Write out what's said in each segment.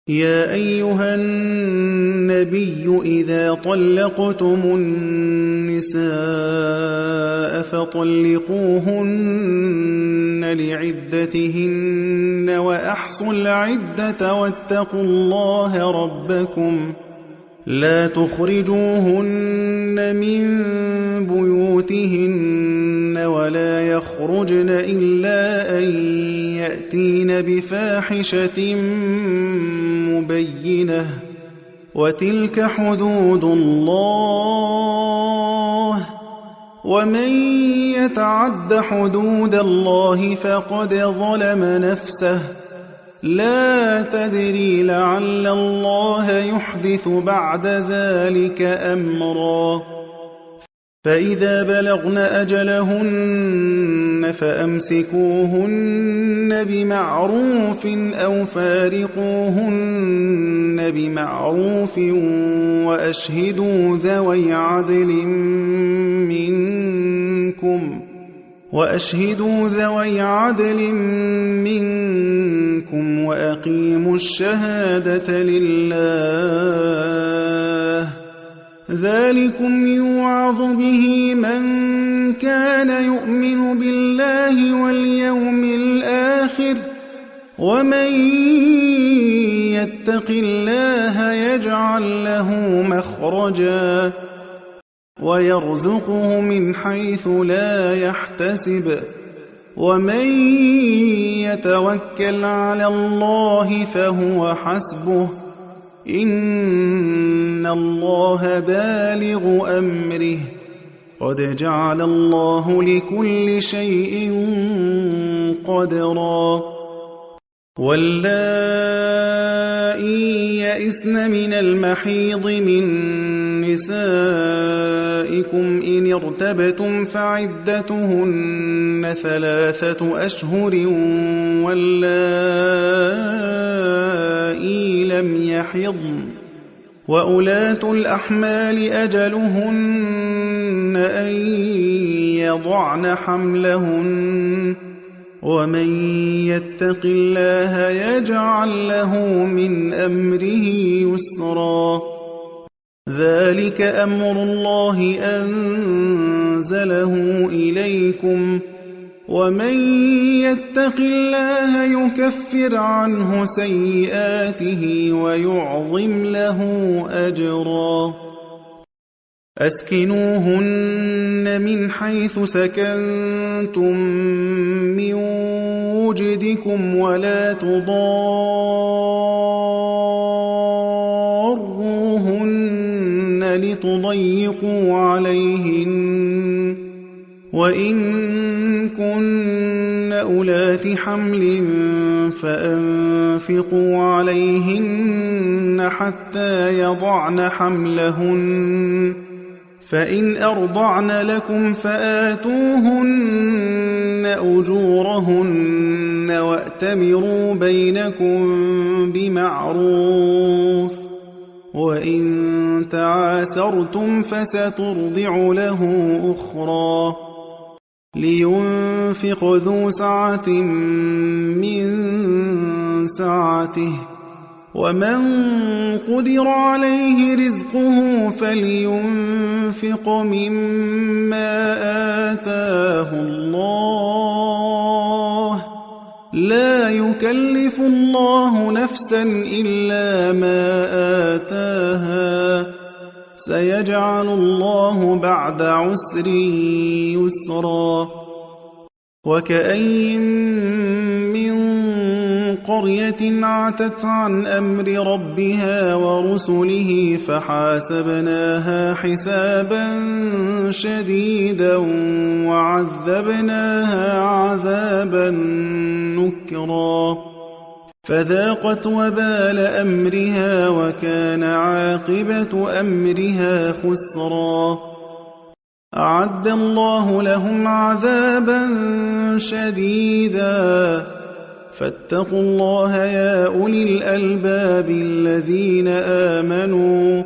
يا أيها النبي إذا طلقتم النساء فطلقوهن لعدتهن وأحصوا العدة واتقوا الله ربكم لا تخرجوهن من بيوتهن ولا يخرجن إلا أن يأتين بفاحشة مبينة وتلك حدود الله ومن يتعد حدود الله فقد ظلم نفسه لا تدري لعل الله يحدث بعد ذلك أمرا فإذا بلغن أجلهن فأمسكوهن بمعروف أو فارقوهن بمعروف وأشهدوا ذوي عدل منكم وأقيموا الشهادة لله ذلكم يوعظ به من كان يؤمن بالله واليوم الآخر ومن يتق الله يجعل له مخرجا ويرزقه من حيث لا يحتسب ومن يتوكل على الله فهو حسبه إن الله بالغ أمره قد جعل الله لكل شيء قدرا واللائي يئسن من المحيض من نسائكم إن ارتبتم فعدتهن 3 أشهر واللائي لم يحضن وأولاة الأحمال أجلهن أن يضعن حملهن ومن يتق الله يجعل له من أمره يسرا ذلك أمر الله أنزله إليكم ومن يتق الله يكفر عنه سيئاته ويعظم له أجرا أسكنوهن من حيث سكنتم من وجدكم ولا تضاروهن لتضيقوا عليهن وإن كن أولات حمل فأنفقوا عليهن حتى يضعن حملهن فإن أرضعن لكم فآتوهن أجورهن وأتمروا بينكم بمعروف وإن تعاسرتم فسترضع له أخرى لينفق ذو سعة من سعته ومن قدر عليه رزقه فلينفق مما آتاه الله لا يكلف الله نفسا إلا ما آتاها سيجعل الله بعد عسر يسرا وكأين من قرية عتت عن أمر ربها ورسله فحاسبناها حسابا شديدا وعذبناها عذابا نكرا فذاقت وبال أمرها وكان عاقبة أمرها خسرا أعد الله لهم عذابا شديدا فاتقوا الله يا أولي الألباب الذين آمنوا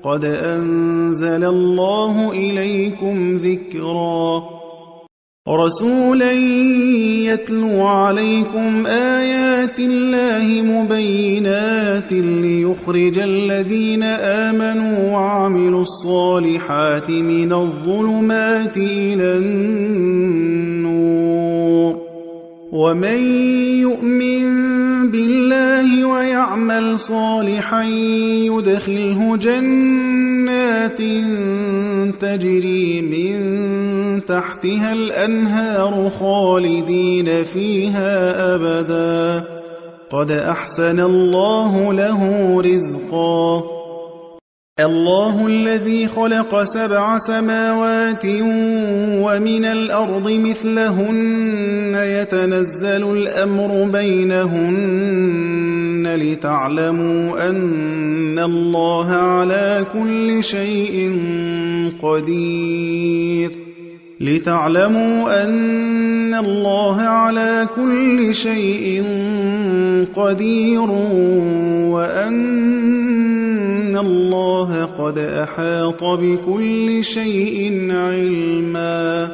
قد أنزل الله إليكم ذكرا رسولا يتلو عليكم آيات الله مبينات ليخرج الذين آمنوا وعملوا الصالحات من الظلمات إلى النور ومن يؤمن بالله ويعمل صالحا يدخله جنات تجري من تحتها الأنهار خالدين فيها أبدا قد أحسن الله له رزقا الله الذي خلق 7 سماوات ومن الأرض مثلهن يتنزل الأمر بينهن لتعلموا أن الله على كل شيء قدير وأن الله قد أحاط بكل شيء علما